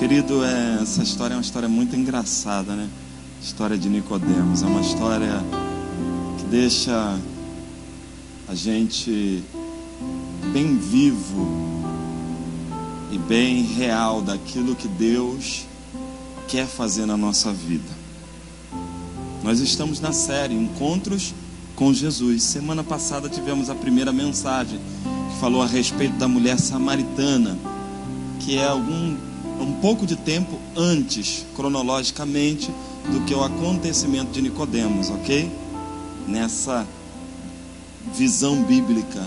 Querido, essa história é uma história muito engraçada, né? A história de Nicodemos é uma história que deixa a gente bem vivo e bem real daquilo que Deus quer fazer na nossa vida. Nós estamos na série Encontros com Jesus. Semana passada tivemos a primeira mensagem que falou a respeito da mulher samaritana, que é um pouco de tempo antes, cronologicamente, do que o acontecimento de Nicodemos, ok? Nessa visão bíblica,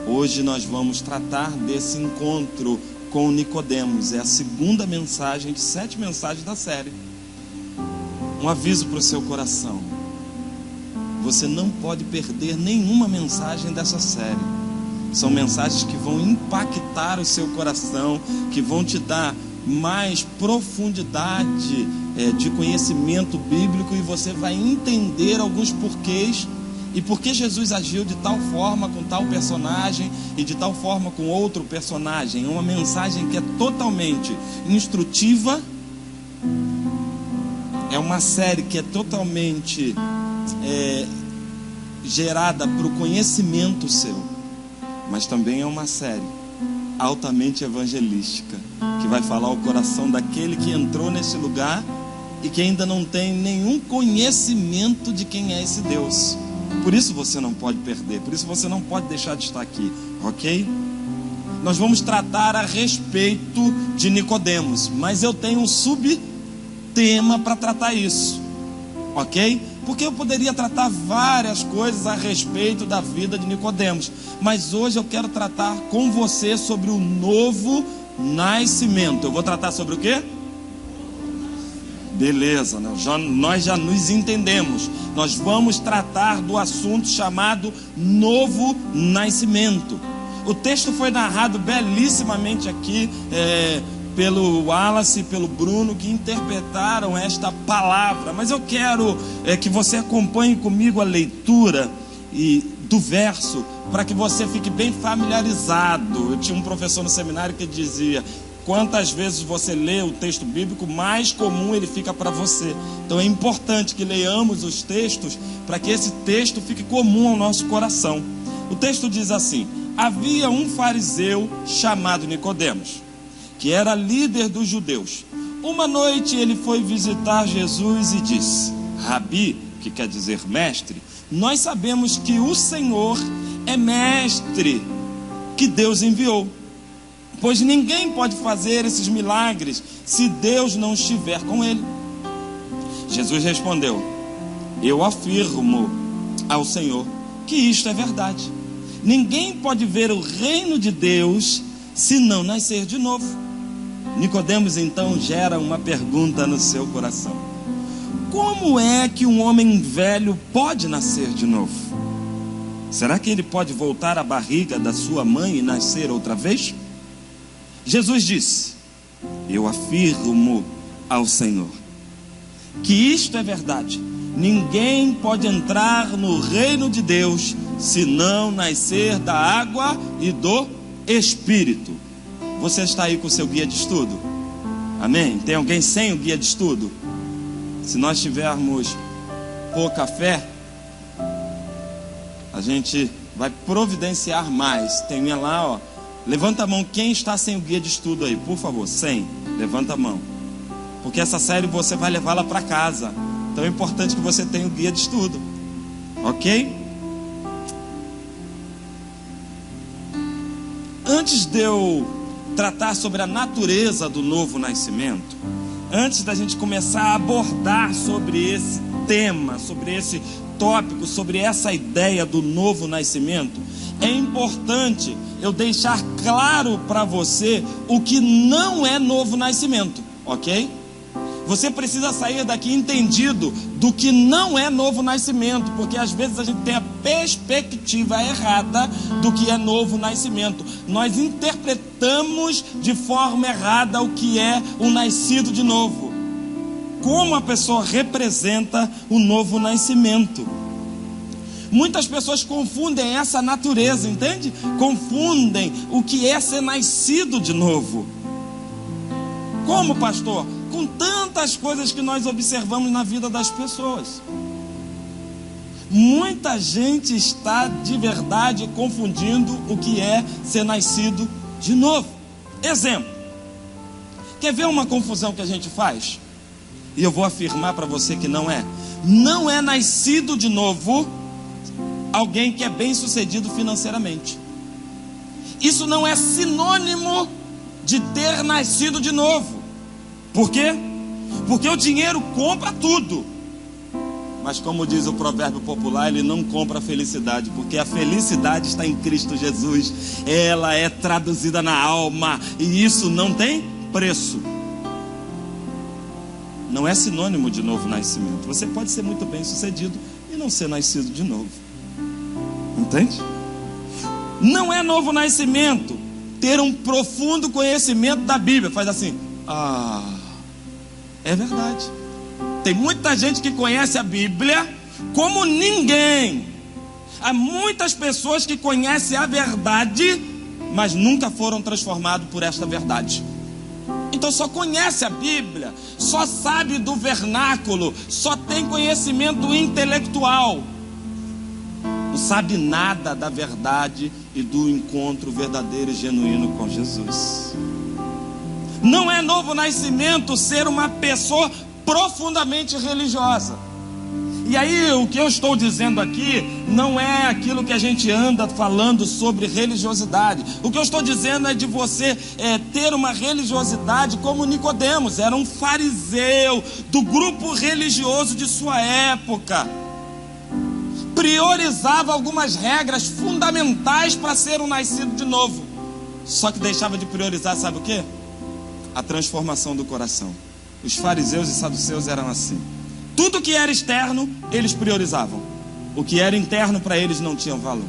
hoje nós vamos tratar desse encontro com Nicodemos. É a segunda mensagem de 7 mensagens da série. Um aviso para o seu coração: você não pode perder nenhuma mensagem dessa série. São mensagens que vão impactar o seu coração, que vão te dar mais profundidade de conhecimento bíblico, e você vai entender alguns porquês e por que Jesus agiu de tal forma com tal personagem e de tal forma com outro personagem. Uma mensagem que é totalmente instrutiva, é uma série que é totalmente gerada para o conhecimento seu, mas também é uma série altamente evangelística, que vai falar o coração daquele que entrou nesse lugar e que ainda não tem nenhum conhecimento de quem é esse Deus. Por isso você não pode perder, por isso você não pode deixar de estar aqui, ok? Nós vamos tratar a respeito de Nicodemos, mas eu tenho um subtema para tratar isso, ok? Porque eu poderia tratar várias coisas a respeito da vida de Nicodemos, mas hoje eu quero tratar com você sobre o novo nascimento. Eu vou tratar sobre o quê? Beleza, né? Nós já nos entendemos. Nós vamos tratar do assunto chamado novo nascimento. O texto foi narrado belíssimamente aqui pelo Wallace e pelo Bruno, que interpretaram esta palavra. Mas eu quero que você acompanhe comigo a leitura do verso, para que você fique bem familiarizado. Eu tinha um professor no seminário que dizia: quantas vezes você lê o texto bíblico, mais comum ele fica para você. Então é importante que leiamos os textos, para que esse texto fique comum ao nosso coração. O texto diz assim: havia um fariseu chamado Nicodemos, que era líder dos judeus. Uma noite ele foi visitar Jesus e disse: Rabi, que quer dizer mestre, nós sabemos que o Senhor é mestre que Deus enviou, pois ninguém pode fazer esses milagres se Deus não estiver com ele. Jesus respondeu: eu afirmo ao Senhor que isto é verdade. Ninguém pode ver o reino de Deus se não nascer de novo. Nicodemos então gera uma pergunta no seu coração: como é que um homem velho pode nascer de novo? Será que ele pode voltar à barriga da sua mãe e nascer outra vez? Jesus disse: eu afirmo ao Senhor que isto é verdade. Ninguém pode entrar no reino de Deus se não nascer da água e do Espírito. Você está aí com o seu guia de estudo? Amém? Tem alguém sem o guia de estudo? Se nós tivermos pouca fé, a gente vai providenciar mais. Tem lá, ó. Levanta a mão quem está sem o guia de estudo aí, por favor. Sem, levanta a mão. Porque essa série você vai levá-la para casa. Então é importante que você tenha o guia de estudo, ok? Antes de eu tratar sobre a natureza do novo nascimento, antes da gente começar a abordar sobre esse tema, sobre esse tópico, sobre essa ideia do novo nascimento, é importante eu deixar claro para você o que não é novo nascimento, ok? Você precisa sair daqui entendido do que não é novo nascimento, porque às vezes a gente tem a perspectiva errada do que é novo nascimento. Nós interpretamos de forma errada o que é o nascido de novo, como a pessoa representa o novo nascimento. Muitas pessoas confundem essa natureza, entende? Confundem o que é ser nascido de novo Como, pastor? Com tantas coisas que nós observamos na vida das pessoas. Muita gente está de verdade confundindo o que é ser nascido de novo. Exemplo. Quer ver uma confusão que a gente faz? E eu vou afirmar para você que não é. Não é nascido de novo alguém que é bem sucedido financeiramente. Isso não é sinônimo de ter nascido de novo. Por quê? Porque o dinheiro compra tudo. Mas como diz o provérbio popular, ele não compra a felicidade, porque a felicidade está em Cristo Jesus. Ela é traduzida na alma, e isso não tem preço. Não é sinônimo de novo nascimento. Você pode ser muito bem sucedido e não ser nascido de novo. Entende? Não é novo nascimento ter um profundo conhecimento da Bíblia. Faz assim, é verdade. Tem muita gente que conhece a Bíblia como ninguém. Há muitas pessoas que conhecem a verdade, mas nunca foram transformados por esta verdade. Então só conhece a Bíblia, só sabe do vernáculo, só tem conhecimento intelectual. Não sabe nada da verdade e do encontro verdadeiro e genuíno com Jesus. Não é novo nascimento ser uma pessoa profundamente religiosa. E aí o que eu estou dizendo aqui não é aquilo que a gente anda falando sobre religiosidade. O que eu estou dizendo é de você ter uma religiosidade como Nicodemos. Era um fariseu do grupo religioso de sua época. Priorizava algumas regras fundamentais para ser um nascido de novo. Só que deixava de priorizar, sabe o quê? A transformação do coração. Os fariseus e saduceus eram assim. Tudo que era externo, eles priorizavam. O que era interno para eles não tinha valor.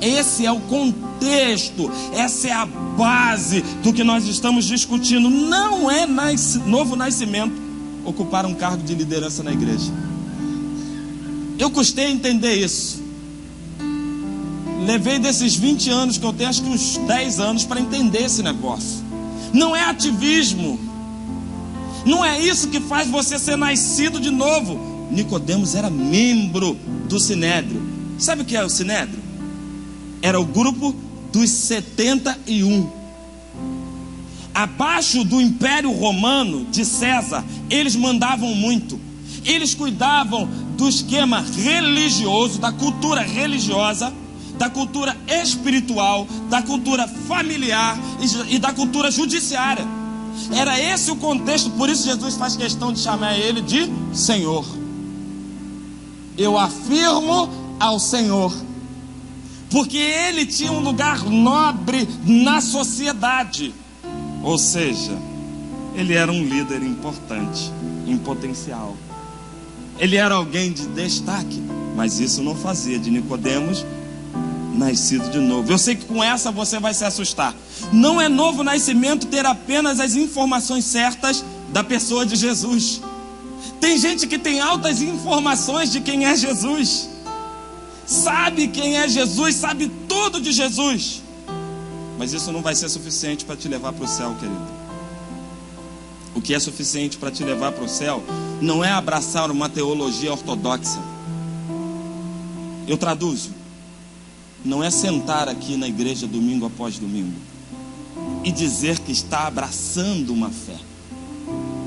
Esse é o contexto, essa é a base do que nós estamos discutindo. Não é novo nascimento ocupar um cargo de liderança na igreja. Eu custei a entender isso. Levei desses 20 anos que eu tenho, acho que uns 10 anos para entender esse negócio. Não é ativismo. Não é isso que faz você ser nascido de novo. Nicodemos era membro do Sinédrio. Sabe o que é o Sinédrio? Era o grupo dos 71. Abaixo do Império Romano de César, eles mandavam muito. Eles cuidavam do esquema religioso, da cultura religiosa, da cultura espiritual, da cultura familiar e da cultura judiciária. Era esse o contexto, por isso Jesus faz questão de chamar ele de Senhor. Eu afirmo ao Senhor, porque ele tinha um lugar nobre na sociedade. Ou seja, ele era um líder importante, em potencial. Ele era alguém de destaque, mas isso não fazia de Nicodemos nascido de novo. Eu sei que com essa você vai se assustar. Não é novo nascimento ter apenas as informações certas da pessoa de Jesus. Tem gente que tem altas informações de quem é Jesus, sabe quem é Jesus, sabe tudo de Jesus, mas isso não vai ser suficiente para te levar para o céu, querido. O que é suficiente para te levar para o céu não é abraçar uma teologia ortodoxa. Eu traduzo. Não é sentar aqui na igreja domingo após domingo e dizer que está abraçando uma fé.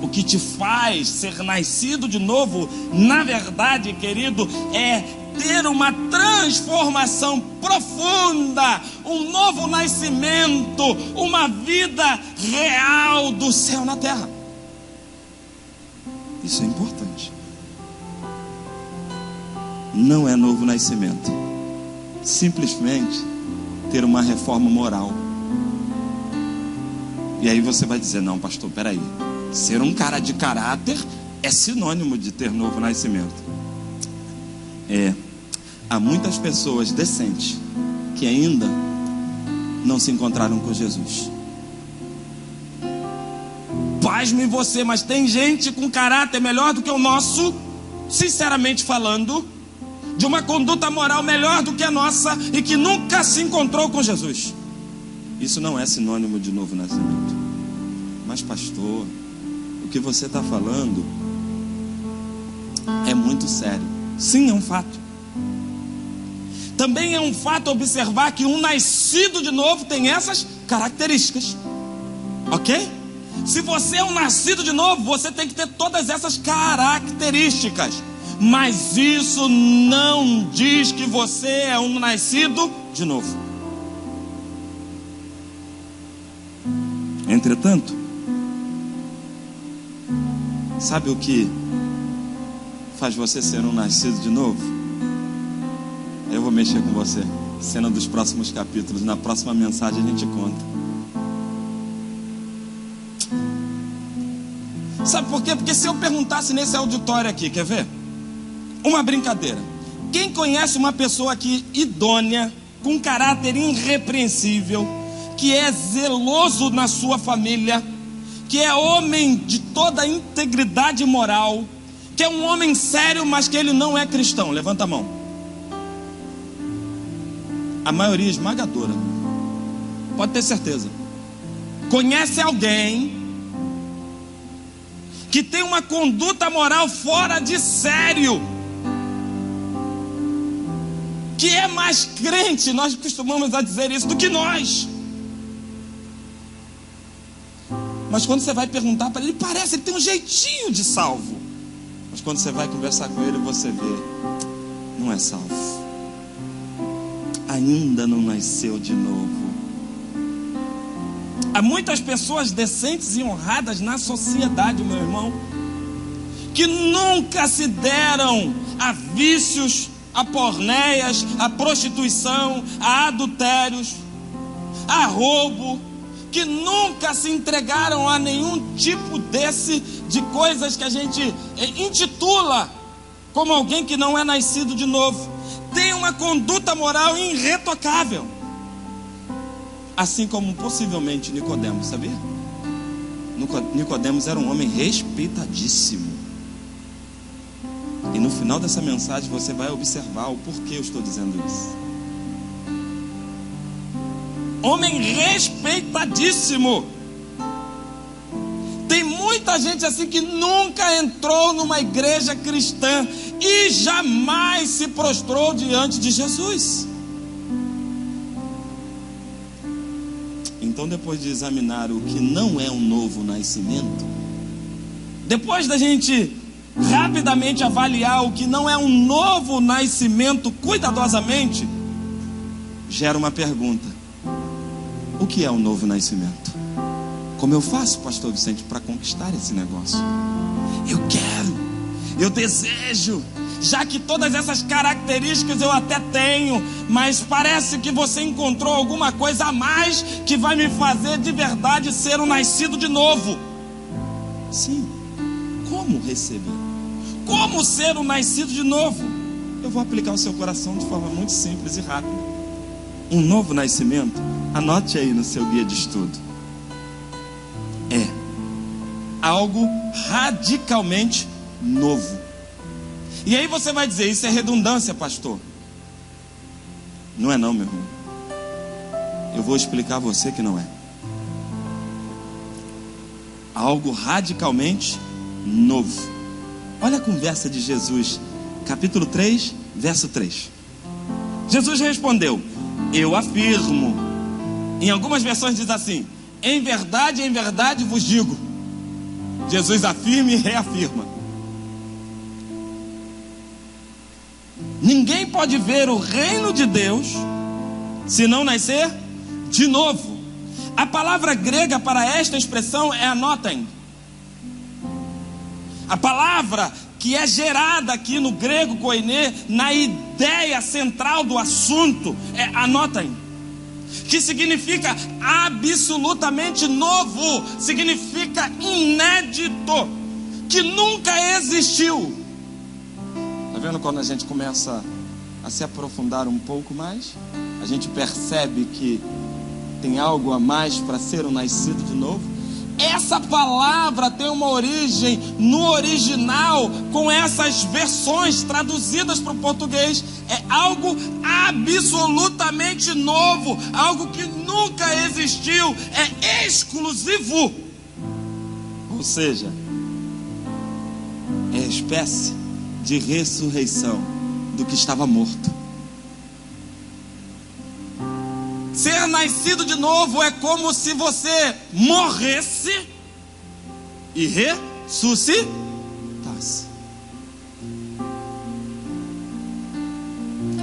O que te faz ser nascido de novo, na verdade, querido, é ter uma transformação profunda, um novo nascimento, uma vida real do céu na terra. Isso é importante. Não é novo nascimento simplesmente ter uma reforma moral. E aí você vai dizer, não, pastor, peraí, ser um cara de caráter é sinônimo de ter novo nascimento. Há muitas pessoas decentes que ainda não se encontraram com Jesus. Pasme você, mas tem gente com caráter melhor do que o nosso, sinceramente falando, de uma conduta moral melhor do que a nossa e que nunca se encontrou com Jesus. Isso não é sinônimo de novo nascimento. Mas pastor, que você está falando é muito sério. Sim, é um fato. Também é um fato observar que um nascido de novo tem essas características. Ok? Se você é um nascido de novo, você tem que ter todas essas características. Mas isso não diz que você é um nascido de novo. Entretanto, sabe o que faz você ser um nascido de novo? Eu vou mexer com você. Cena dos próximos capítulos. Na próxima mensagem a gente conta. Sabe por quê? Porque se eu perguntasse nesse auditório aqui, quer ver? Uma brincadeira. Quem conhece uma pessoa aqui idônea, com caráter irrepreensível, que é zeloso na sua família, que é homem de toda a integridade moral, que é um homem sério, mas que ele não é cristão? Levanta a mão. A maioria esmagadora. Pode ter certeza. Conhece alguém que tem uma conduta moral fora de sério, que é mais crente, nós costumamos a dizer isso, do que nós. Mas quando você vai perguntar para ele, parece, ele tem um jeitinho de salvo. Mas quando você vai conversar com ele, você vê, não é salvo. Ainda não nasceu de novo. Há muitas pessoas decentes e honradas na sociedade, meu irmão, que nunca se deram a vícios, a pornéias, a prostituição, a adultérios, a roubo, que nunca se entregaram a nenhum tipo de coisas que a gente intitula como alguém que não é nascido de novo. Tem uma conduta moral irretocável, assim como possivelmente Nicodemos, sabia? Nicodemos era um homem respeitadíssimo. E no final dessa mensagem você vai observar o porquê eu estou dizendo isso. Homem respeitadíssimo. Tem muita gente assim que nunca entrou numa igreja cristã e jamais se prostrou diante de Jesus. Então, depois de examinar o que não é um novo nascimento, depois da gente rapidamente avaliar o que não é um novo nascimento cuidadosamente, gera uma pergunta: o que é um novo nascimento? Como eu faço, pastor Vicente, para conquistar esse negócio? Eu desejo, já que todas essas características eu até tenho, mas parece que você encontrou alguma coisa a mais que vai me fazer de verdade ser um nascido de novo. Sim. Como receber? Como ser um nascido de novo? Eu vou aplicar ao seu coração de forma muito simples e rápida. Um novo nascimento, anote aí no seu guia de estudo, é algo radicalmente novo. E aí você vai dizer, isso é redundância, pastor. Não é não, meu irmão. Eu vou explicar a você que não é. Algo radicalmente novo. Olha a conversa de Jesus, capítulo 3, verso 3. Jesus respondeu: eu afirmo. Em algumas versões diz assim: em verdade vos digo. Jesus afirma e reafirma. Ninguém pode ver o reino de Deus se não nascer de novo. A palavra grega para esta expressão é anotem. A palavra que é gerada aqui no grego koiné, na ideia central do assunto, é anotem, que significa absolutamente novo, significa inédito, que nunca existiu. Está vendo quando a gente começa a se aprofundar um pouco mais? A gente percebe que tem algo a mais para ser um nascido de novo. Essa palavra tem uma origem no original, com essas versões traduzidas para o português. É algo absolutamente novo, algo que nunca existiu, é exclusivo. Ou seja, é a espécie de ressurreição do que estava morto. Ser nascido de novo é como se você morresse e ressuscitasse.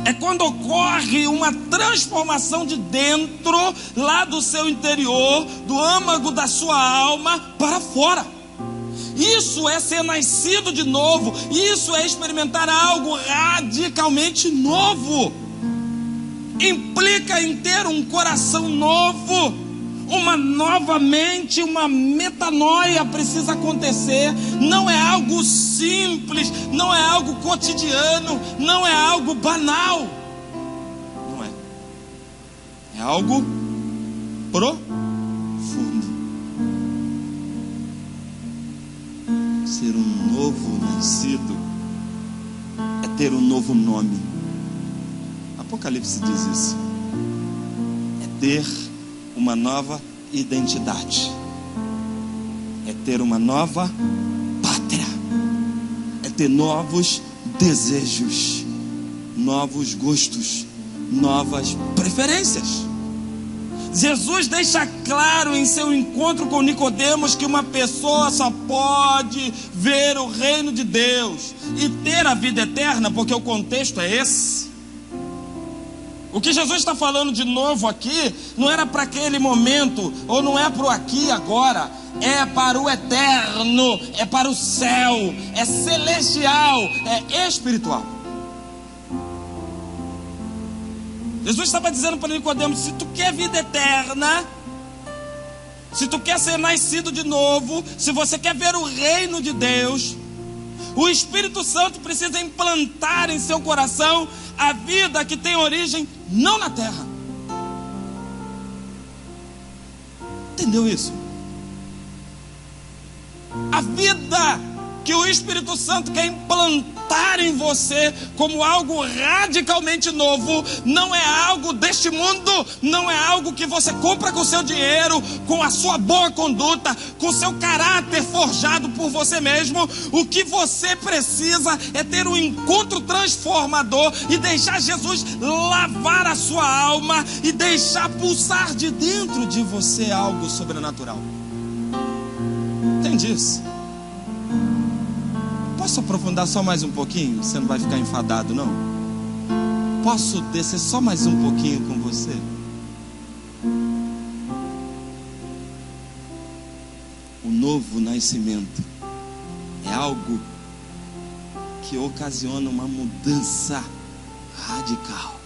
É quando ocorre uma transformação de dentro, lá do seu interior, do âmago da sua alma para fora. Isso é ser nascido de novo. Isso é experimentar algo radicalmente novo. Implica em ter um coração novo, uma nova mente, uma metanoia precisa acontecer. Não é algo simples, não é algo cotidiano, não é algo banal. Não é. É algo profundo. Ser um novo nascido é ter um novo nome. Apocalipse diz isso. É ter uma nova identidade. É ter uma nova pátria. É ter novos desejos, novos gostos, novas preferências. Jesus deixa claro em seu encontro com Nicodemos que uma pessoa só pode ver o reino de Deus e ter a vida eterna, porque o contexto é esse. O que Jesus está falando de novo aqui não era para aquele momento, ou não é para o aqui e agora, é para o eterno, é para o céu, é celestial, é espiritual. Jesus estava dizendo para Nicodemos: se tu quer vida eterna, se tu quer ser nascido de novo, se você quer ver o reino de Deus, o Espírito Santo precisa implantar em seu coração a vida que tem origem não na terra. Entendeu isso? A vida que o Espírito Santo quer implantar em você como algo radicalmente novo, não é algo deste mundo, não é algo que você compra com seu dinheiro, com a sua boa conduta, com seu caráter forjado por você mesmo. O que você precisa é ter um encontro transformador e deixar Jesus lavar a sua alma e deixar pulsar de dentro de você algo sobrenatural. Entende isso? Posso aprofundar só mais um pouquinho? Você não vai ficar enfadado, não? Posso descer só mais um pouquinho com você? O novo nascimento é algo que ocasiona uma mudança radical.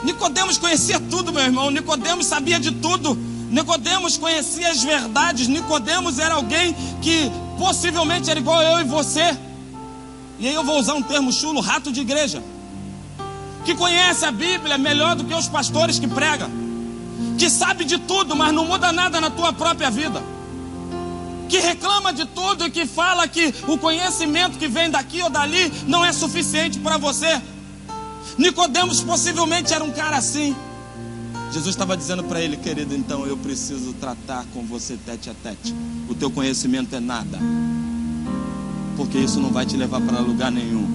Nicodemos conhecia tudo, meu irmão. Nicodemos sabia de tudo. Nicodemos conhecia as verdades. Nicodemos era alguém que possivelmente era igual eu e você. E aí eu vou usar um termo chulo: rato de igreja. Que conhece a Bíblia melhor do que os pastores que pregam. Que sabe de tudo, mas não muda nada na tua própria vida. Que reclama de tudo e que fala que o conhecimento que vem daqui ou dali não é suficiente para você. Nicodemos possivelmente era um cara assim. Jesus estava dizendo para ele: querido, então eu preciso tratar com você tete a tete. O teu conhecimento é nada, porque isso não vai te levar para lugar nenhum.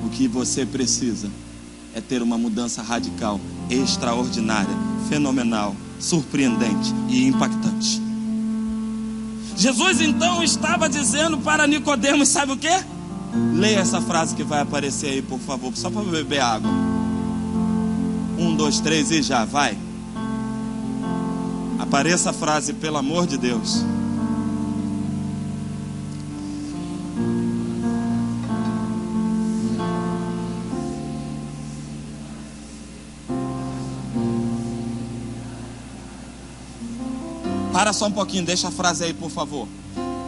O que você precisa é ter uma mudança radical, extraordinária, fenomenal, surpreendente e impactante. Jesus então estava dizendo para Nicodemos, sabe o que? Leia essa frase que vai aparecer aí, por favor, só para beber água. 1, 2, 3 e já, vai. Apareça a frase, pelo amor de Deus. Para só um pouquinho, deixa a frase aí, por favor.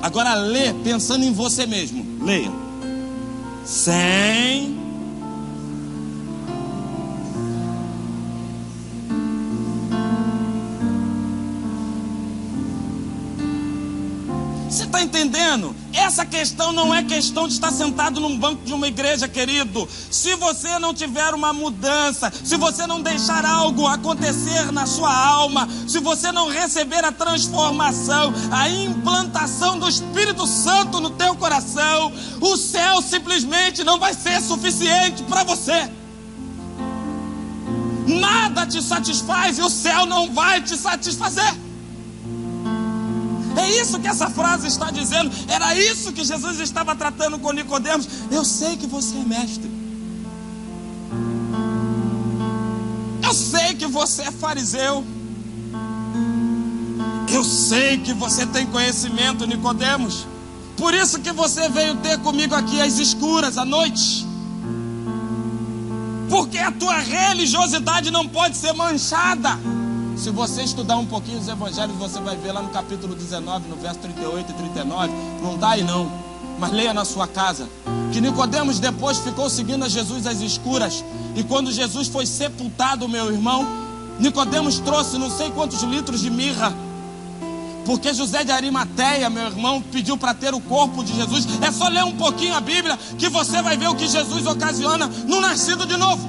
Agora lê pensando em você mesmo. Leia. Você está entendendo? Essa questão não é questão de estar sentado num banco de uma igreja, querido. Se você não tiver uma mudança, se você não deixar algo acontecer na sua alma, se você não receber a transformação, a implantação do Espírito Santo no teu coração, o céu simplesmente não vai ser suficiente para você. Nada te satisfaz e o céu não vai te satisfazer. É isso que essa frase está dizendo. Era isso que Jesus estava tratando com Nicodemos. Eu sei que você é mestre. Eu sei que você é fariseu. Eu sei que você tem conhecimento, Nicodemos. Por isso que você veio ter comigo aqui às escuras, à noite. Porque a tua religiosidade não pode ser manchada. Se você estudar um pouquinho os evangelhos, você vai ver lá no capítulo 19, no verso 38 e 39. Não está aí não, mas leia na sua casa. Que Nicodemos depois ficou seguindo a Jesus às escuras. E quando Jesus foi sepultado, meu irmão, Nicodemos trouxe não sei quantos litros de mirra. Porque José de Arimateia, meu irmão, pediu para ter o corpo de Jesus. É só ler um pouquinho a Bíblia que você vai ver o que Jesus ocasiona no nascido de novo.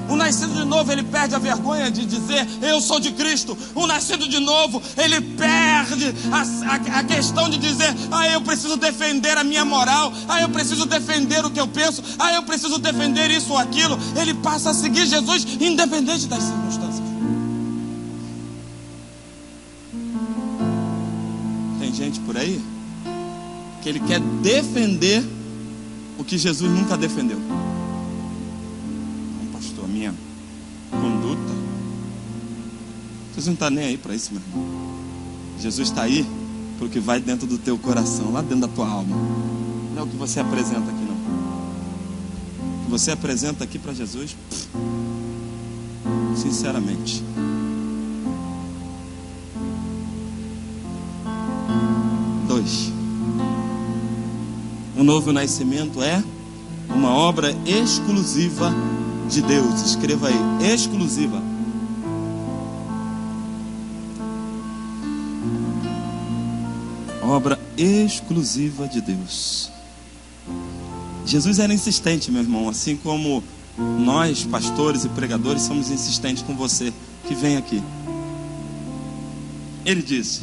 O nascido de novo, ele perde a vergonha de dizer, eu sou de Cristo. O nascido de novo, ele perde a questão de dizer, eu preciso defender a minha moral, eu preciso defender o que eu penso, eu preciso defender isso ou aquilo. Ele passa a seguir Jesus, independente das circunstâncias. Tem gente por aí que ele quer defender o que Jesus nunca defendeu. Minha conduta, Jesus não está nem aí para isso, meu irmão. Jesus está aí para o que vai dentro do teu coração, lá dentro da tua alma. Não é o que você apresenta aqui, não. O que você apresenta aqui para Jesus, sinceramente, o novo nascimento é uma obra exclusiva de Deus. Escreva aí, exclusiva. Obra exclusiva de Deus. Jesus era insistente, meu irmão, assim como nós, pastores e pregadores, somos insistentes com você que vem aqui. Ele disse: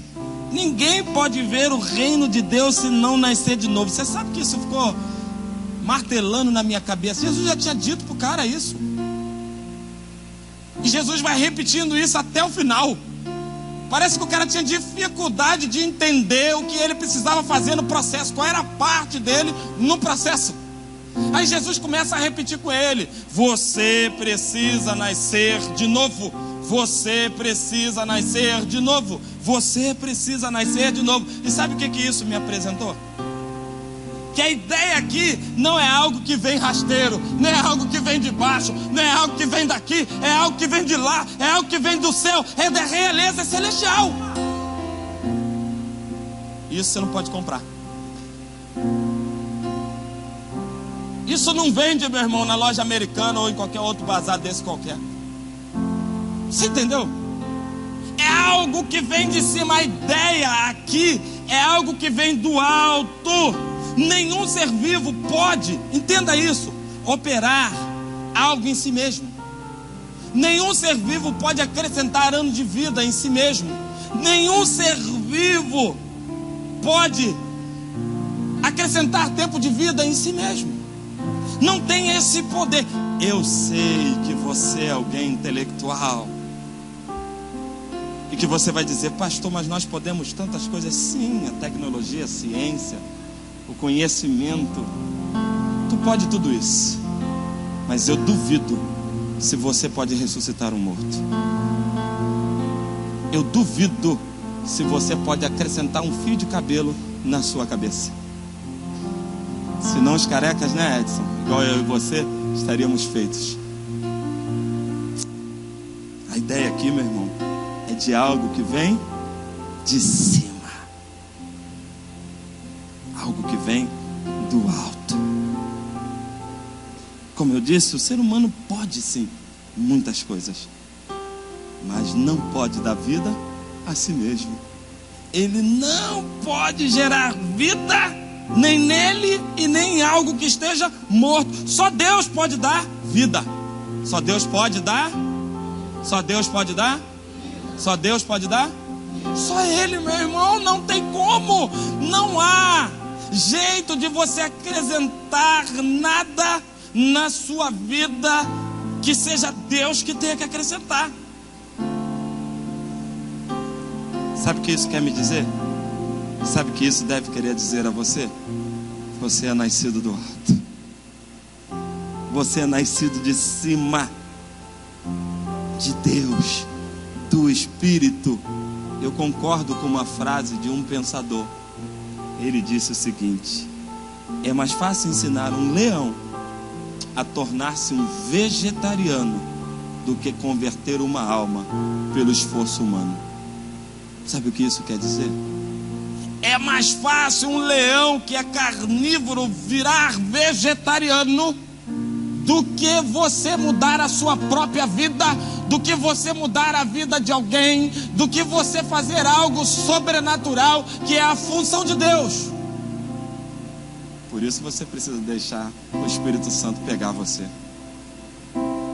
ninguém pode ver o reino de Deus se não nascer de novo. Você sabe que isso ficou martelando na minha cabeça. Jesus já tinha dito pro cara isso. E Jesus vai repetindo isso até o final. Parece que o cara tinha dificuldade de entender o que ele precisava fazer no processo, qual era a parte dele no processo. Aí Jesus começa a repetir com ele: você precisa nascer de novo. Você precisa nascer de novo. Você precisa nascer de novo. E sabe o que isso me apresentou? Que a ideia aqui não é algo que vem rasteiro, não é algo que vem de baixo, não é algo que vem daqui, é algo que vem de lá, é algo que vem do céu, é da realeza celestial. Isso você não pode comprar. Isso não vende, meu irmão, na loja americana ou em qualquer outro bazar desse qualquer. Você entendeu? É algo que vem de cima. A ideia aqui é algo que vem do alto. Nenhum ser vivo pode, entenda isso, operar algo em si mesmo. Nenhum ser vivo pode acrescentar anos de vida em si mesmo. Nenhum ser vivo pode acrescentar tempo de vida em si mesmo. Não tem esse poder. Eu sei que você é alguém intelectual e que você vai dizer: pastor, mas nós podemos tantas coisas. Sim, a tecnologia, a ciência, o conhecimento, tu pode tudo isso, mas eu duvido se você pode ressuscitar um morto. Eu duvido se você pode acrescentar um fio de cabelo na sua cabeça. Senão os carecas, né, Edson, igual eu e você, estaríamos feitos. A ideia aqui, meu irmão, é de algo que vem de cima, algo que vem do alto. Como eu disse, o ser humano pode sim muitas coisas, mas não pode dar vida a si mesmo. ele não pode gerar vida, nem nele e nem em algo que esteja morto. Só Deus pode dar vida. Só Deus pode dar. Só Deus pode dar. Só Deus pode dar. Só Ele, meu irmão, não tem como. Não há jeito de você acrescentar nada na sua vida que seja Deus que tenha que acrescentar. Sabe o que isso quer me dizer? Sabe o que isso deve querer dizer a você? Você é nascido do alto. Você é nascido de cima, de Deus, do Espírito. Eu concordo com uma frase de um pensador. Ele disse o seguinte: é mais fácil ensinar um leão a tornar-se um vegetariano do que converter uma alma pelo esforço humano. Sabe o que isso quer dizer? É mais fácil um leão que é carnívoro virar vegetariano do que você mudar a sua própria vida, do que você mudar a vida de alguém, do que você fazer algo sobrenatural, que é a função de Deus. Por isso você precisa deixar o Espírito Santo pegar você.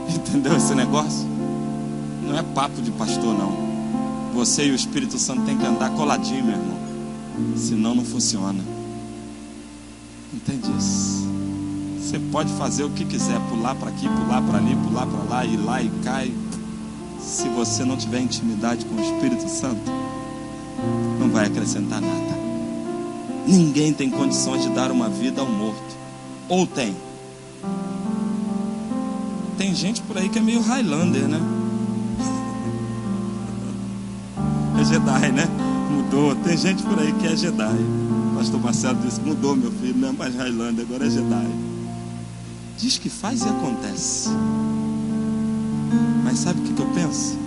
Entendeu esse negócio? Não é papo de pastor, não. Você e o Espírito Santo tem que andar coladinho, meu irmão. Senão não funciona. Entende isso? Você pode fazer o que quiser, pular para aqui, pular para ali, pular para lá, ir lá e cai. Se você não tiver intimidade com o Espírito Santo, não vai acrescentar nada. Ninguém tem condições de dar uma vida ao morto. Ou tem? Tem gente por aí que é meio Highlander, né? É Jedi, né? Mudou. Tem gente por aí que é Jedi. O pastor Marcelo disse: mudou, meu filho, não é mais Highlander, agora é Jedi. Diz que faz e acontece. Mas sabe o que eu penso?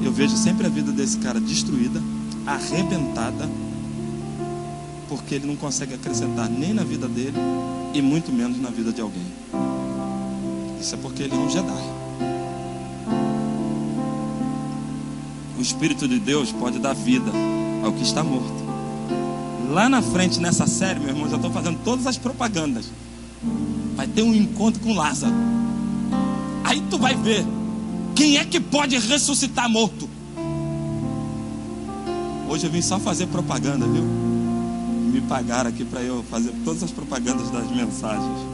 Eu vejo sempre a vida desse cara destruída, arrebentada, porque ele não consegue acrescentar nem na vida dele e muito menos na vida de alguém. Isso é porque ele é um Jedi. O Espírito de Deus pode dar vida ao que está morto. Lá na frente, nessa série, meu irmão, já estou fazendo todas as propagandas. Vai ter um encontro com Lázaro. Aí tu vai ver quem é que pode ressuscitar morto. Hoje eu vim só fazer propaganda, viu? Me pagaram aqui para eu fazer todas as propagandas das mensagens.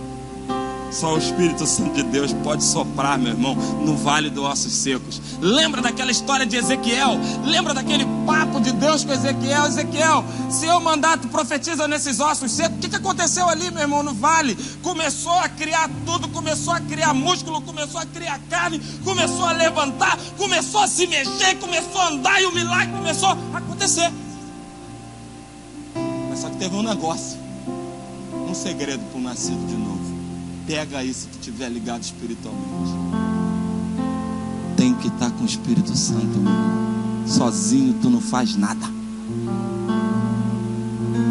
Só o Espírito Santo de Deus pode soprar, meu irmão, no vale dos ossos secos. Lembra daquela história de Ezequiel? Lembra daquele papo de Deus com Ezequiel? Ezequiel, se eu mandar, tu profetiza nesses ossos secos. O que aconteceu ali, meu irmão, no vale? Começou a criar tudo, começou a criar músculo, começou a criar carne, começou a levantar, começou a se mexer, começou a andar e o milagre começou a acontecer. Mas só que teve um negócio, um segredo para o nascido de novo. Pega aí se tu estiver ligado espiritualmente. Tem que estar com o Espírito Santo, meu irmão. Sozinho tu não faz nada.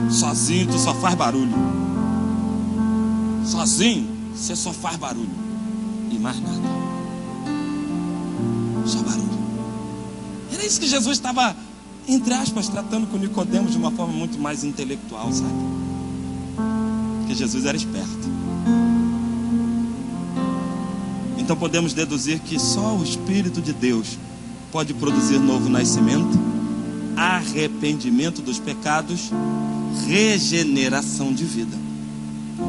Sozinho tu só faz barulho. Sozinho você só faz barulho. E mais nada. Só barulho. Era isso que Jesus estava, entre aspas, tratando com Nicodemos de uma forma muito mais intelectual, sabe? Porque Jesus era esperto. Então podemos deduzir que só o Espírito de Deus pode produzir novo nascimento, arrependimento dos pecados, regeneração de vida.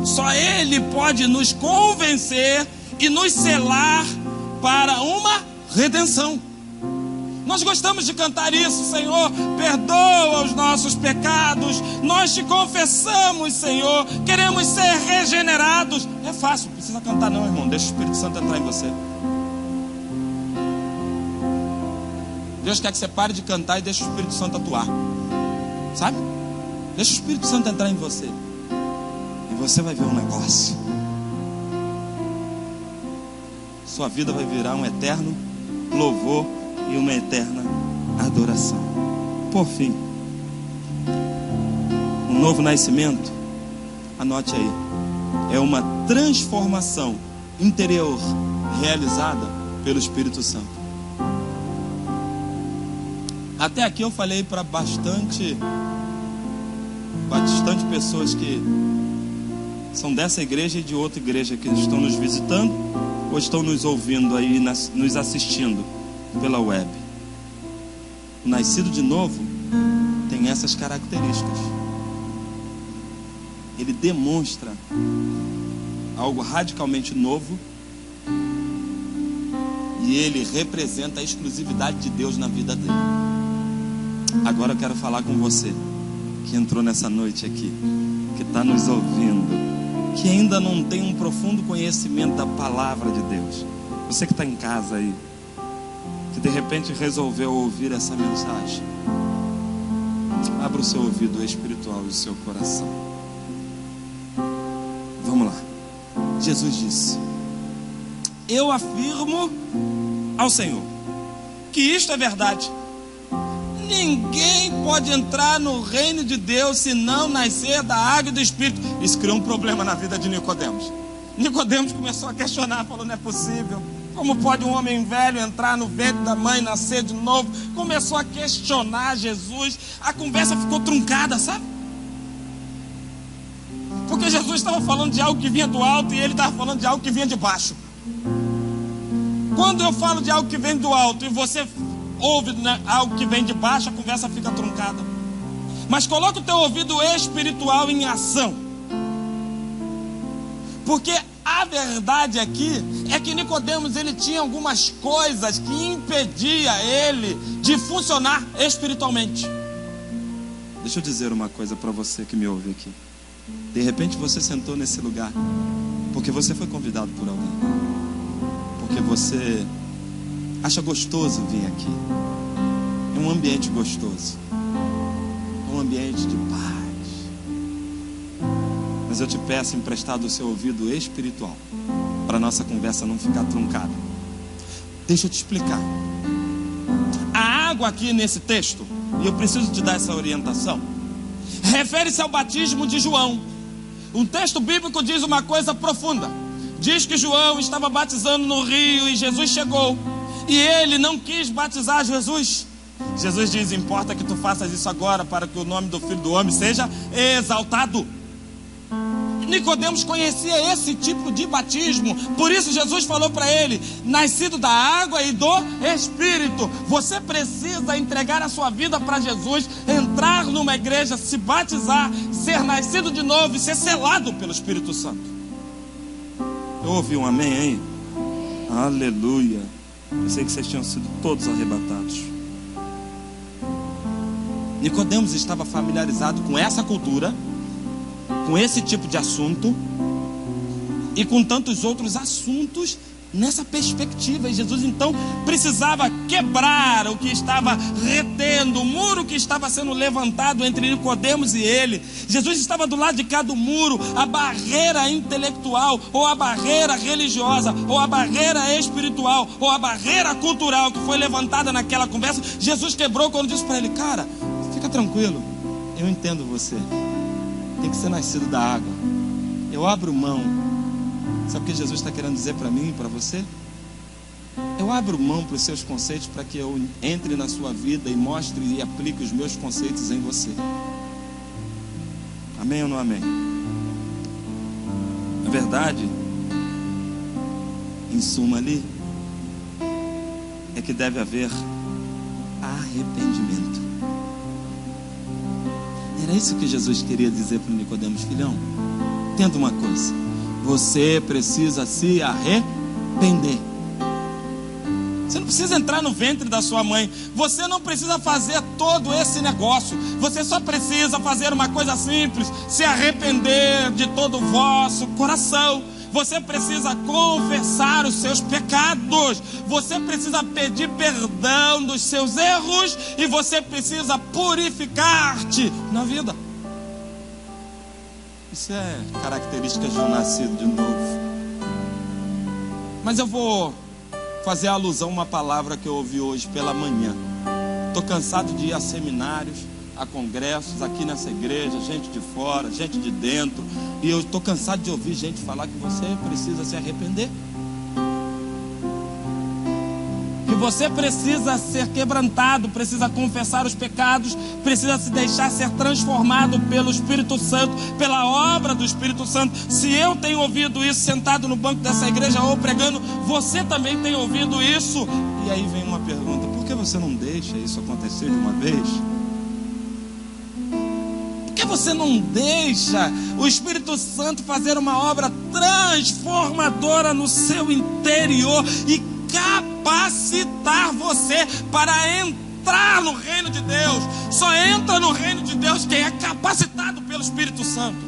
Só Ele pode nos convencer e nos selar para uma redenção. Nós gostamos de cantar isso: Senhor, perdoa os nossos pecados. Nós te confessamos, Senhor. Queremos ser regenerados. É fácil, não precisa cantar não, irmão. Deixa o Espírito Santo entrar em você. Deus quer que você pare de cantar e deixe o Espírito Santo atuar. Sabe? Deixa o Espírito Santo entrar em você. E você vai ver um negócio. Sua vida vai virar um eterno louvor e uma eterna adoração. Por fim, um novo nascimento, anote aí, é uma transformação interior realizada pelo Espírito Santo. Até aqui eu falei para bastante pessoas que são dessa igreja e de outra igreja, que estão nos visitando ou estão nos ouvindo aí, nos assistindo pela web. O nascido de novo tem essas características. Ele demonstra algo radicalmente novo e ele representa a exclusividade de Deus na vida dele. Agora eu quero falar com você que entrou nessa noite aqui, que está nos ouvindo, que ainda não tem um profundo conhecimento da palavra de Deus. Você que está em casa aí, que de repente resolveu ouvir essa mensagem, abra o seu ouvido espiritual e o seu coração. Vamos lá. Jesus disse: eu afirmo ao Senhor que isto é verdade. Ninguém pode entrar no reino de Deus se não nascer da água e do Espírito. Isso criou um problema na vida de Nicodemos. Nicodemos começou a questionar, falou: não é possível. Como pode um homem velho entrar no ventre da mãe e nascer de novo? Começou a questionar Jesus. A conversa ficou truncada, sabe? Porque Jesus estava falando de algo que vinha do alto e ele estava falando de algo que vinha de baixo. Quando eu falo de algo que vem do alto e você ouve, né, algo que vem de baixo, a conversa fica truncada. Mas coloca o teu ouvido espiritual em ação. Porque a verdade aqui é que Nicodemos, ele tinha algumas coisas que impedia ele de funcionar espiritualmente. Deixa eu dizer uma coisa para você que me ouve aqui. De repente você sentou nesse lugar porque você foi convidado por alguém, porque você acha gostoso vir aqui. É um ambiente gostoso, é um ambiente de paz. Mas eu te peço emprestado o seu ouvido espiritual, para a nossa conversa não ficar truncada. Deixa eu te explicar. A água aqui nesse texto, e eu preciso te dar essa orientação, refere-se ao batismo de João. Um texto bíblico diz uma coisa profunda. Diz que João estava batizando no rio e Jesus chegou. E ele não quis batizar Jesus. Jesus diz: importa que tu faças isso agora, para que o nome do Filho do Homem seja exaltado. Nicodemos conhecia esse tipo de batismo. Por isso Jesus falou para ele: nascido da água e do Espírito. Você precisa entregar a sua vida para Jesus, entrar numa igreja, se batizar, ser nascido de novo e ser selado pelo Espírito Santo. Eu ouvi um amém aí? Aleluia. Eu sei que vocês tinham sido todos arrebatados. Nicodemos estava familiarizado com essa cultura, com esse tipo de assunto e com tantos outros assuntos nessa perspectiva. E Jesus então precisava quebrar o que estava retendo, o muro que estava sendo levantado entre Nicodemos e ele. Jesus estava do lado de cá do muro. A barreira intelectual, ou a barreira religiosa, ou a barreira espiritual, ou a barreira cultural que foi levantada naquela conversa, Jesus quebrou quando disse para ele: cara, fica tranquilo, eu entendo você. Tem que ser nascido da água. Eu abro mão. Sabe o que Jesus está querendo dizer para mim e para você? Eu abro mão para os seus conceitos, para que eu entre na sua vida e mostre e aplique os meus conceitos em você. Amém ou não amém? A verdade, em suma ali, é que deve haver arrependimento. Era isso que Jesus queria dizer para Nicodemos: filhão, entenda uma coisa, você precisa se arrepender. Você não precisa entrar no ventre da sua mãe, você não precisa fazer todo esse negócio, você só precisa fazer uma coisa simples: se arrepender de todo o vosso coração. Você precisa confessar os seus pecados, você precisa pedir perdão dos seus erros e você precisa purificar-te na vida. Isso é característica de um nascido de novo. Mas eu vou fazer alusão a uma palavra que eu ouvi hoje pela manhã. Estou cansado de ir a seminários, a congressos, aqui nessa igreja, gente de fora, gente de dentro, e eu estou cansado de ouvir gente falar que você precisa se arrepender, que você precisa ser quebrantado, precisa confessar os pecados, precisa se deixar ser transformado pelo Espírito Santo, pela obra do Espírito Santo. Se eu tenho ouvido isso sentado no banco dessa igreja ou pregando, você também tem ouvido isso. E aí vem uma pergunta: por que você não deixa isso acontecer de uma vez? Por que você não deixa o Espírito Santo fazer uma obra transformadora no seu interior e capacitar você para entrar no reino de Deus? Só entra no reino de Deus quem é capacitado pelo Espírito Santo.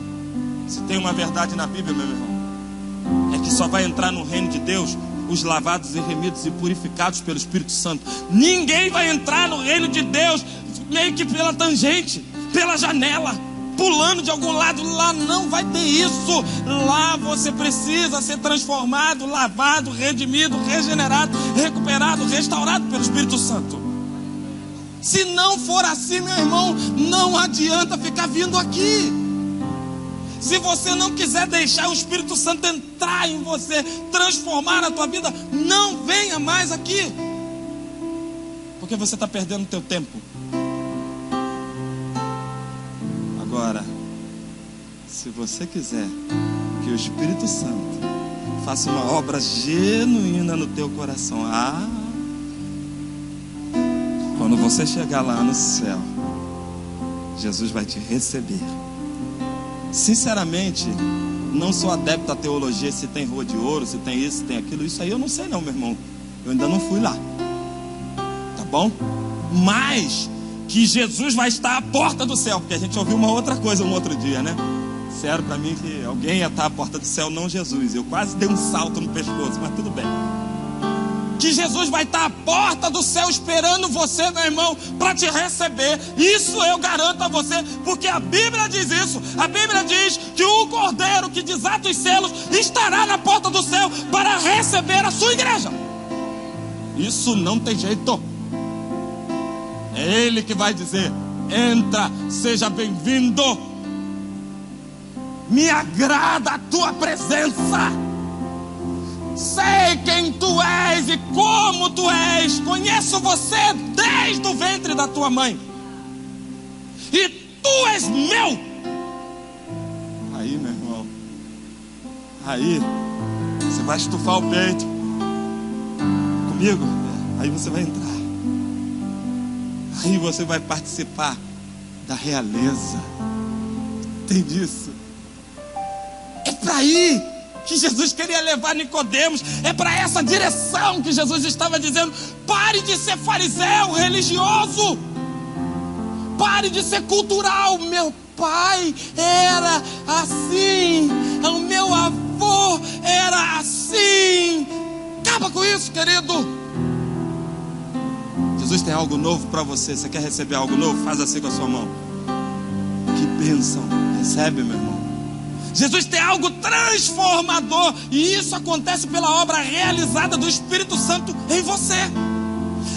Se tem uma verdade na Bíblia, meu irmão, é que só vai entrar no reino de Deus os lavados e remidos e purificados pelo Espírito Santo. Ninguém vai entrar no reino de Deus meio que pela tangente, pela janela, pulando de algum lado. Lá não vai ter isso. Lá você precisa ser transformado, lavado, redimido, regenerado, recuperado, restaurado pelo Espírito Santo. Se não for assim, meu irmão, não adianta ficar vindo aqui. Se você não quiser deixar o Espírito Santo entrar em você, transformar a tua vida, não venha mais aqui, porque você está perdendo o teu tempo. Agora, se você quiser que o Espírito Santo faça uma obra genuína no teu coração, quando você chegar lá no céu, Jesus vai te receber. Sinceramente, não sou adepto à teologia, se tem rua de ouro, se tem isso, se tem aquilo. Isso aí eu não sei não, meu irmão. Eu ainda não fui lá. Tá bom? Mas que Jesus vai estar à porta do céu, porque a gente ouviu uma outra coisa um outro dia, né? Disseram para mim que alguém ia estar à porta do céu, não Jesus. Eu quase dei um salto no pescoço, mas tudo bem. Que Jesus vai estar à porta do céu esperando você, meu irmão, para te receber. Isso eu garanto a você, porque a Bíblia diz isso. A Bíblia diz que o Cordeiro que desata os selos estará na porta do céu para receber a sua igreja. Isso não tem jeito. É Ele que vai dizer: entra, seja bem-vindo. Me agrada a tua presença. Sei quem tu és e como tu és. Conheço você desde o ventre da tua mãe. E tu és meu. Aí, meu irmão, aí você vai estufar o peito comigo. Aí você vai entrar. Aí você vai participar da realeza. Entende isso? É para aí que Jesus queria levar Nicodemos. É para essa direção que Jesus estava dizendo: pare de ser fariseu, religioso. Pare de ser cultural. Meu pai era assim, o meu avô era assim. Acaba com isso, querido. Jesus tem algo novo para você. Você quer receber algo novo? Faz assim com a sua mão. Que bênção. Recebe, meu irmão. Jesus tem algo transformador, e isso acontece pela obra realizada do Espírito Santo em você.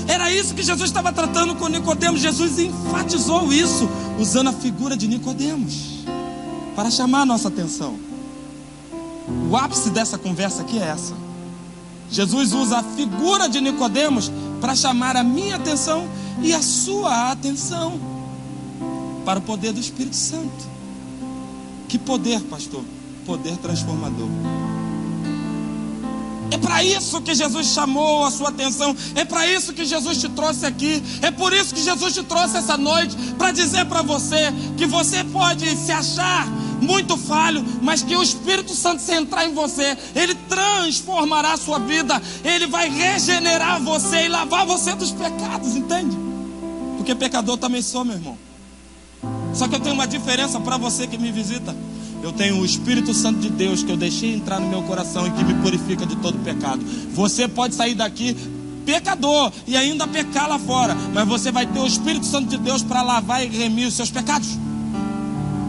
Era isso que Jesus estava tratando com Nicodemos. Jesus enfatizou isso usando a figura de Nicodemos para chamar a nossa atenção. O ápice dessa conversa aqui é essa. Jesus usa a figura de Nicodemos para chamar a minha atenção e a sua atenção para o poder do Espírito Santo. Que poder, pastor? Poder transformador. É para isso que Jesus chamou a sua atenção. É para isso que Jesus te trouxe aqui. É por isso que Jesus te trouxe essa noite, para dizer para você que você pode se achar muito falho, mas que o Espírito Santo, se entrar em você, ele transformará a sua vida. Ele vai regenerar você e lavar você dos pecados, entende? Porque pecador também sou, meu irmão. Só que eu tenho uma diferença para você que me visita. Eu tenho o Espírito Santo de Deus, que eu deixei entrar no meu coração e que me purifica de todo pecado. Você pode sair daqui pecador e ainda pecar lá fora, mas você vai ter o Espírito Santo de Deus para lavar e remir os seus pecados.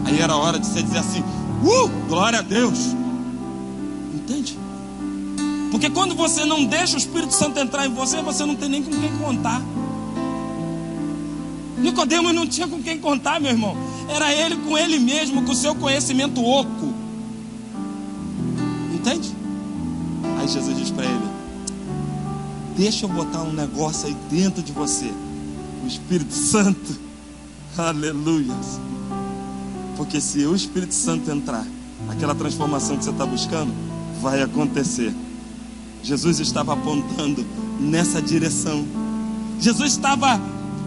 Aí era hora de você dizer assim: glória a Deus. Entende? Porque quando você não deixa o Espírito Santo entrar em você, você não tem nem com quem contar. Nicodemos não tinha com quem contar, meu irmão. Era ele com ele mesmo, com o seu conhecimento oco. Entende? Aí Jesus diz para ele: deixa eu botar um negócio aí dentro de você, o Espírito Santo. Aleluia. Porque se o Espírito Santo entrar, aquela transformação que você está buscando vai acontecer. Jesus estava apontando nessa direção. Jesus estava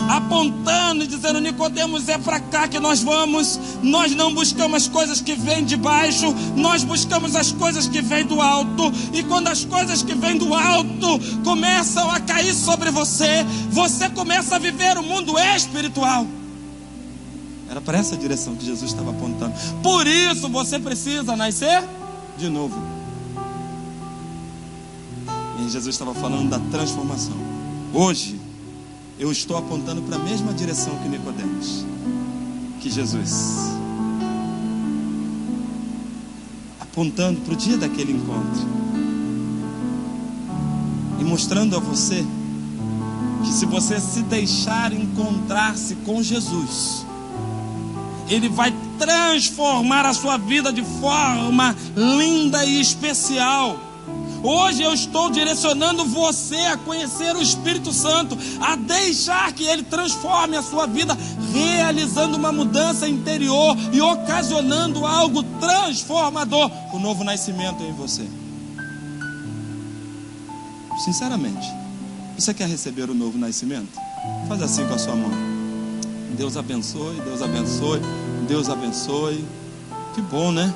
apontando e dizendo: Nicodemos, é para cá que nós vamos. Nós não buscamos as coisas que vêm de baixo, nós buscamos as coisas que vêm do alto. E quando as coisas que vêm do alto começam a cair sobre você, você começa a viver o mundo espiritual. Era para essa direção que Jesus estava apontando. Por isso você precisa nascer de novo. E Jesus estava falando da transformação. Hoje eu estou apontando para a mesma direção que Nicodemos, que Jesus, apontando para o dia daquele encontro e mostrando a você que se você se deixar encontrar-se com Jesus, Ele vai transformar a sua vida de forma linda e especial. Hoje eu estou direcionando você a conhecer o Espírito Santo, a deixar que Ele transforme a sua vida, realizando uma mudança interior e ocasionando algo transformador, o novo nascimento em você. Sinceramente, você quer receber o novo nascimento? Faz assim com a sua mão. Deus abençoe, Deus abençoe, Deus abençoe. Que bom, né?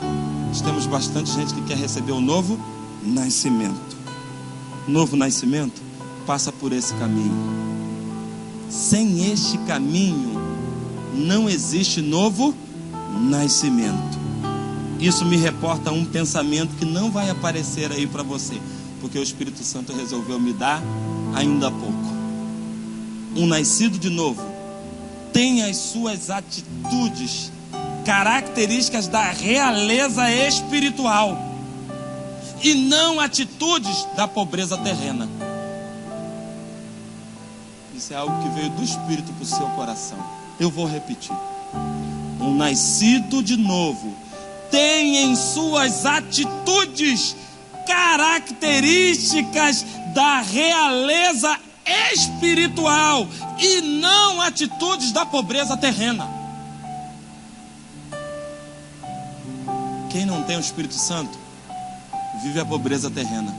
Nós temos bastante gente que quer receber o novo nascimento. Novo nascimento passa por esse caminho. Sem este caminho não existe novo nascimento. Isso me reporta a um pensamento que não vai aparecer aí para você, porque o Espírito Santo resolveu me dar ainda há pouco. Um nascido de novo tem as suas atitudes características da realeza espiritual e não atitudes da pobreza terrena. Isso é algo que veio do Espírito para o seu coração. Eu vou repetir. Um nascido de novo tem em suas atitudes características da realeza espiritual e não atitudes da pobreza terrena. Quem não tem o Espírito Santo vive a pobreza terrena.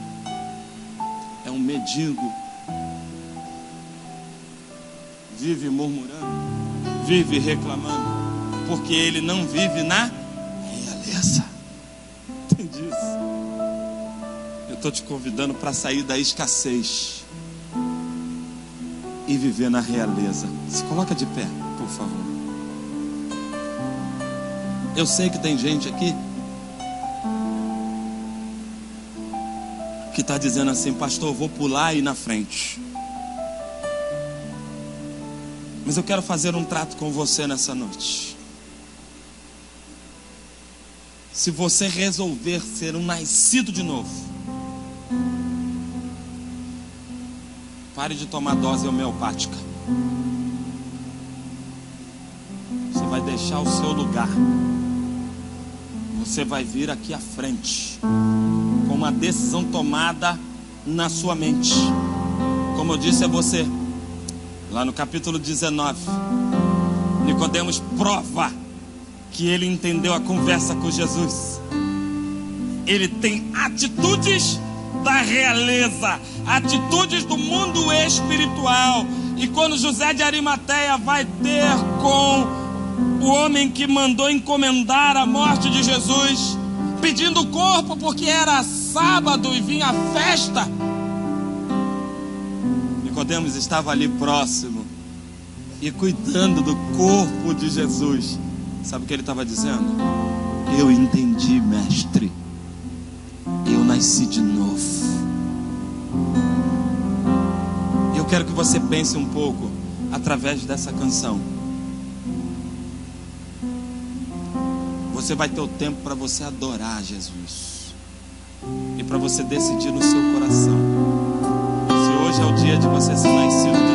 É um mendigo. Vive murmurando, vive reclamando, porque ele não vive na realeza. Entende isso? Eu estou te convidando para sair da escassez e viver na realeza. Se coloca de pé, por favor. Eu sei que tem gente aqui que está dizendo assim: pastor, eu vou pular aí na frente. Mas eu quero fazer um trato com você nessa noite. Se você resolver ser um nascido de novo, pare de tomar dose homeopática. Você vai deixar o seu lugar. Você vai vir aqui à frente com uma decisão tomada na sua mente. Como eu disse a você lá no capítulo 19, Nicodemos prova que ele entendeu a conversa com Jesus. Ele tem atitudes da realeza, atitudes do mundo espiritual. E quando José de Arimateia vai ter com o homem que mandou encomendar a morte de Jesus, pedindo o corpo porque era sábado e vinha a festa, Nicodemos estava ali próximo e cuidando do corpo de Jesus. Sabe o que ele estava dizendo? Eu entendi, mestre. Eu nasci de novo. Eu quero que você pense um pouco através dessa canção. Você vai ter o tempo para você adorar Jesus e para você decidir no seu coração. Se hoje é o dia de você ser nascido de